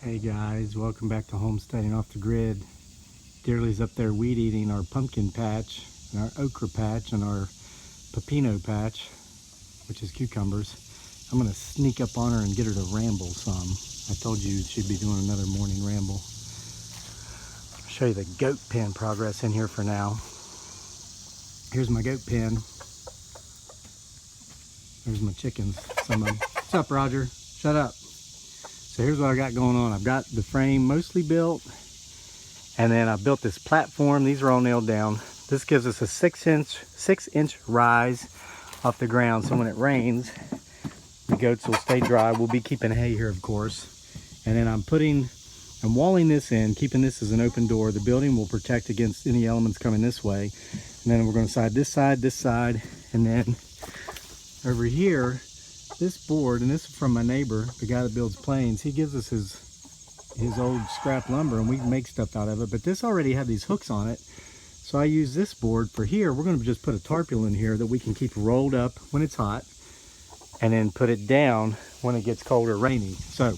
Hey guys, welcome back to Homesteading Off the Grid. Dearly's up there weed eating our pumpkin patch, and our okra patch, and our pepino patch, which is cucumbers. I'm gonna sneak up on her and get her to ramble some. I told you she'd be doing another morning ramble. I'll show you the goat pen progress in here for now. Here's my goat pen. There's my chickens, some of them. What's up, Roger? Shut up. So here's what I got going on. I've got the frame mostly built, and then I built this platform. These are all nailed down. This gives us a 6-inch rise off the ground, so when it rains, the goats will stay dry. We'll be keeping hay here, of course. And then I'm walling this in, keeping this as an open door. The building will protect against any elements coming this way. And then we're going to side, and then over here, this board, and this is from my neighbor, the guy that builds planes. He gives us his old scrap lumber, and we make stuff out of it. But this already had these hooks on it, so I use this board for here. We're going to just put a tarpaulin here that we can keep rolled up when it's hot, and then put it down when it gets cold or rainy. So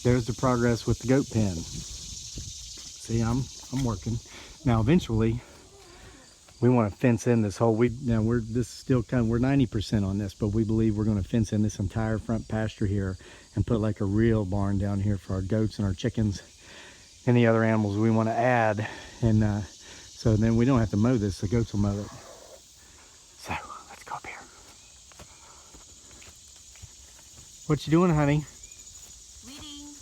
there's the progress with the goat pen. See, I'm working now. Eventually, we want to fence in this whole, we're 90% on this, but we believe we're going to fence in this entire front pasture here and put like a real barn down here for our goats and our chickens and the other animals we want to add. And so then we don't have to mow this, the goats will mow it. So let's go up here. What you doing, honey? Weeding.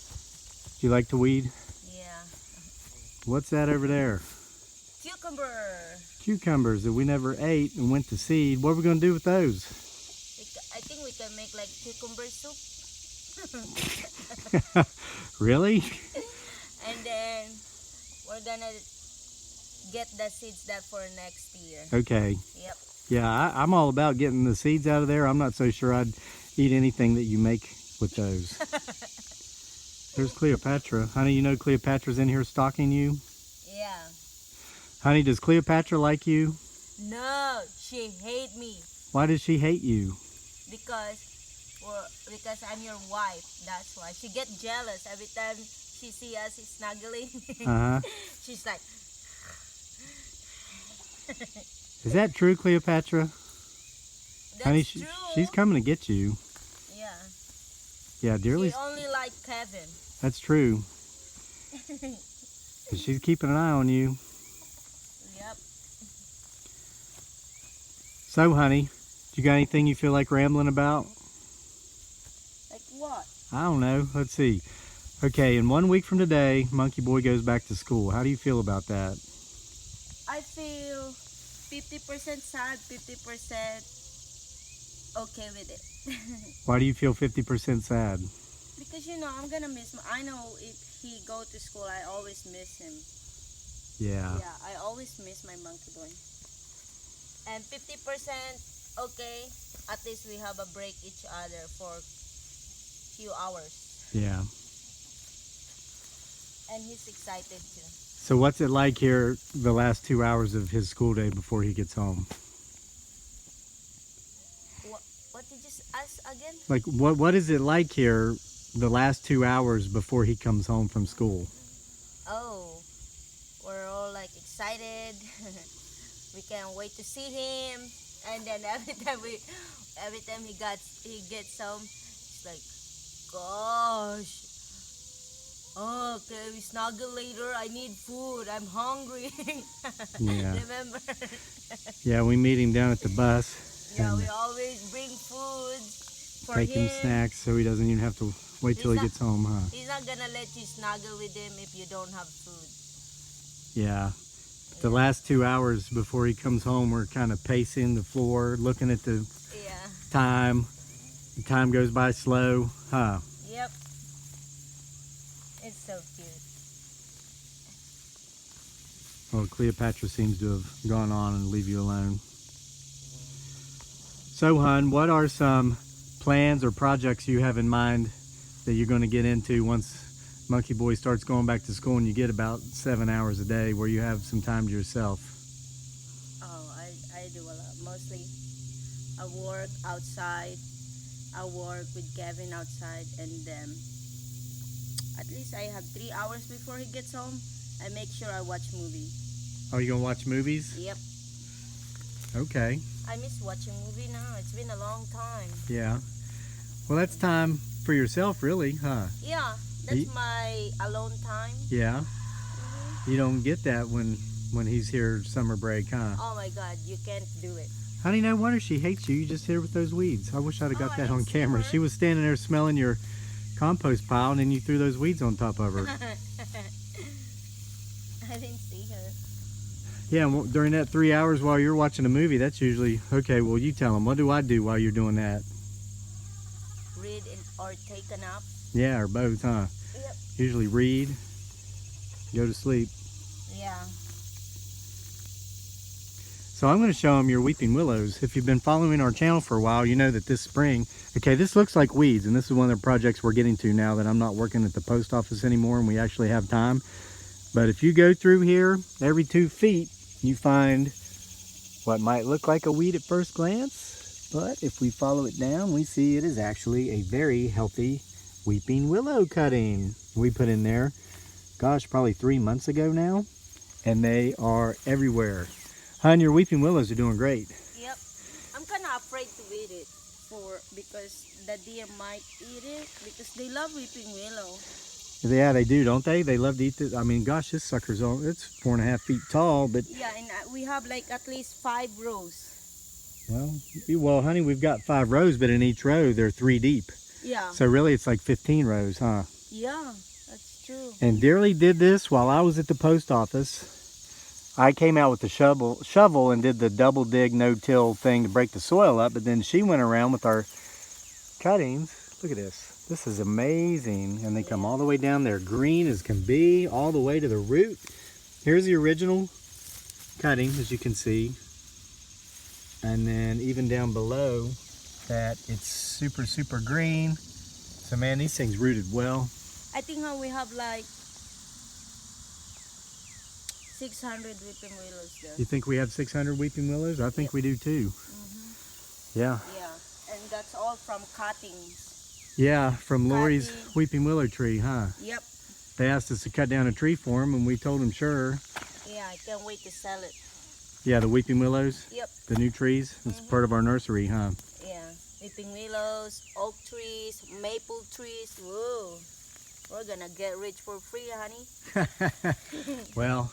Do you like to weed? Yeah. What's that over there? Cucumber. Cucumbers that we never ate and went to seed. What are we going to do with those? I think we can make like cucumber soup. Really? And then we're gonna get the seeds that for next year. Okay. Yep. Yeah, I'm all about getting the seeds out of there. I'm not so sure I'd eat anything that you make with those. There's Cleopatra. Honey, you know Cleopatra's in here stalking you? Yeah. Honey, does Cleopatra like you? No, she hate me. Why does she hate you? Because I'm your wife. That's why. She get jealous every time she see us snuggling. Uh-huh. She's like. Is that true, Cleopatra? That's Honey, true. she's coming to get you. Yeah. Yeah, dearly. She only like Kevin. That's true. But she's keeping an eye on you. Yep. So, honey, you got anything you feel like rambling about? Like what? I don't know. Let's see. Okay, in 1 week from today, Monkey Boy goes back to school. How do you feel about that? I feel 50% sad, 50% okay with it. Why do you feel 50% sad? Because I'm gonna miss him. I know if he go to school, I always miss him. Yeah. Yeah, I always miss my monkey boy. And 50% okay. At least we have a break each other for few hours. Yeah. And he's excited too. So what's it like here the last 2 hours of his school day before he gets home? What did you ask again? Like what is it like here the last 2 hours before he comes home from school? Oh, we're all like excited. We can't wait to see him. And then every time he gets home, it's like, gosh. Oh, okay, we snuggle later. I need food. I'm hungry. Yeah. Remember? Yeah, we meet him down at the bus. Yeah, we always bring food for take him him. snacks so he doesn't even have to wait till he gets home, huh? He's not gonna let you snuggle with him if you don't have food. Yeah. The last 2 hours before he comes home, we're kind of pacing the floor, looking at the time. The time goes by slow, huh? Yep. It's so cute. Well, Cleopatra seems to have gone on and leave you alone. So, hon, what are some plans or projects you have in mind that you're going to get into once Monkey Boy starts going back to school and you get about 7 hours a day where you have some time to yourself? Oh, I do a lot. Mostly I work outside. I work with Kevin outside, and at least I have 3 hours before he gets home. I make sure I watch movie. Oh, you gonna watch movies? Yep. Okay. I miss watching movie now. It's been a long time. Yeah. Well, that's time for yourself, really, huh? Yeah, that's my alone time. Yeah. You don't get that when he's here summer break, huh? Oh my God, you can't do it. Honey, no wonder she hates you. You just hit her with those weeds. I wish I'd have got I that on didn't see camera. her. She was standing there smelling your compost pile, and then you threw those weeds on top of her. I didn't see her. Yeah, well, during that 3 hours while you're watching a movie, that's usually, okay, well, you tell them. What do I do while you're doing that? Read or take a nap. Yeah, or both, huh? Yep. Usually read, go to sleep. Yeah. So I'm going to show them your weeping willows. If you've been following our channel for a while, you know that this spring, okay, this looks like weeds, and this is one of the projects we're getting to now that I'm not working at the post office anymore and we actually have time. But if you go through here, every 2 feet, you find what might look like a weed at first glance, but if we follow it down, we see it is actually a very healthy weeping willow cutting we put in there, gosh, probably 3 months ago now, and they are everywhere. Hon, your weeping willows are doing great. Yep. I'm kind of afraid to eat it because the deer might eat it because they love weeping willow. Yeah, they do, don't they? They love to eat this. I mean, gosh, this sucker's it's 4.5 feet tall, but Yeah, and we have like at least 5 rows. well, honey, we've got 5 rows, but in each row they're 3 deep. Yeah. So really, it's like 15 rows, huh? Yeah, that's true. And Dearly did this while I was at the post office. I came out with the shovel and did the double dig, no-till thing to break the soil up, but then she went around with our cuttings. Look at this. This is amazing. And they come all the way down there, green as can be, all the way to the root. Here's the original cutting, as you can see. And then even down below that, it's super, super green. So man, these things rooted well. I think we have like 600 weeping willows there. You think we have 600 weeping willows? I think we do too. Yeah. Yeah, and that's all from cuttings. Yeah, from Lori's Cutting. weeping willow tree, huh? Yep. They asked us to cut down a tree for them, and we told them sure. Yeah, I can't wait to sell it. Yeah, the weeping willows. Yep. The new trees. It's part of our nursery, huh? Yeah, weeping willows, oak trees, maple trees. Whoa, we're gonna get rich for free, honey. Well,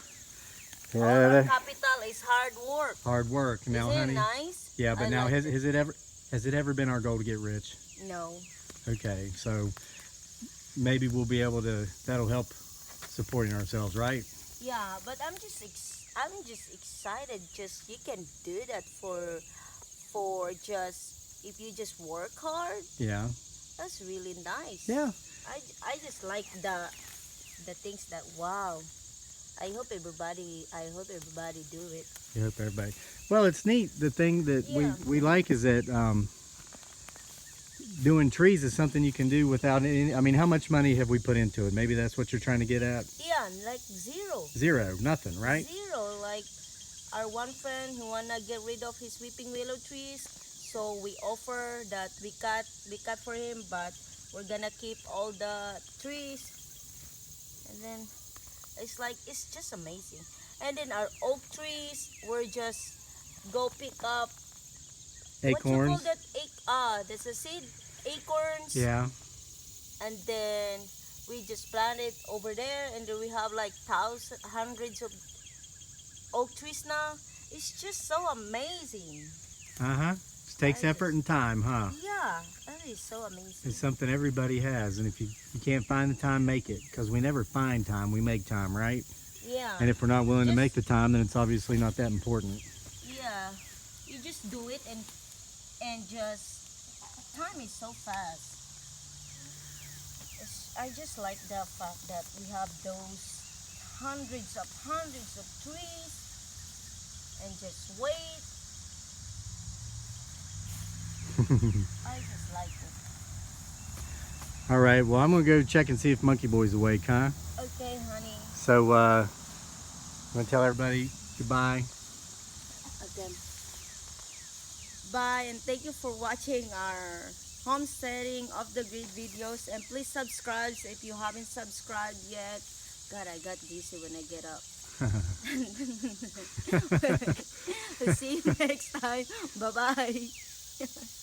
All our yeah, capital is hard work. hard work. Now, Isn't honey. it nice? Yeah, but I now like has it ever been our goal to get rich? No. Okay, so maybe we'll be able to. That'll help supporting ourselves, right? Yeah, but I'm just excited. Just you can do that for just if you just work hard. Yeah. That's really nice. Yeah. I just like the things that wow. I hope everybody do it. I hope everybody. Well, it's neat. The thing that we like is that doing trees is something you can do without any. I mean, how much money have we put into it? Maybe that's what you're trying to get at. Yeah, like zero. Zero, nothing, right? Zero. Like our one friend who wanna get rid of his weeping willow trees, so we offer that we cut for him, but we're gonna keep all the trees, and then it's just amazing. And then our oak trees, we're just go pick up Acorns. What you call that? There's a seed, acorns. Yeah. And then we just plant it over there, and then we have like hundreds of oak trees now. It's just so amazing. Uh-huh. It takes effort and time, huh? Yeah, that is so amazing. It's something everybody has, and if you can't find the time, make it, because we never find time, we make time, right? Yeah. And if we're not willing to make the time, then it's obviously not that important. Yeah, you just do it, and just time is so fast. I just like the fact that we have those hundreds of trees, and just wait. I just like it. All right, well, I'm going to go check and see if Monkey Boy's awake, huh? Okay, honey. So, I'm going to tell everybody goodbye. Again. Bye, and thank you for watching our homesteading off the grid videos, and please subscribe if you haven't subscribed yet. God, I got dizzy when I get up. See you next time. Bye bye.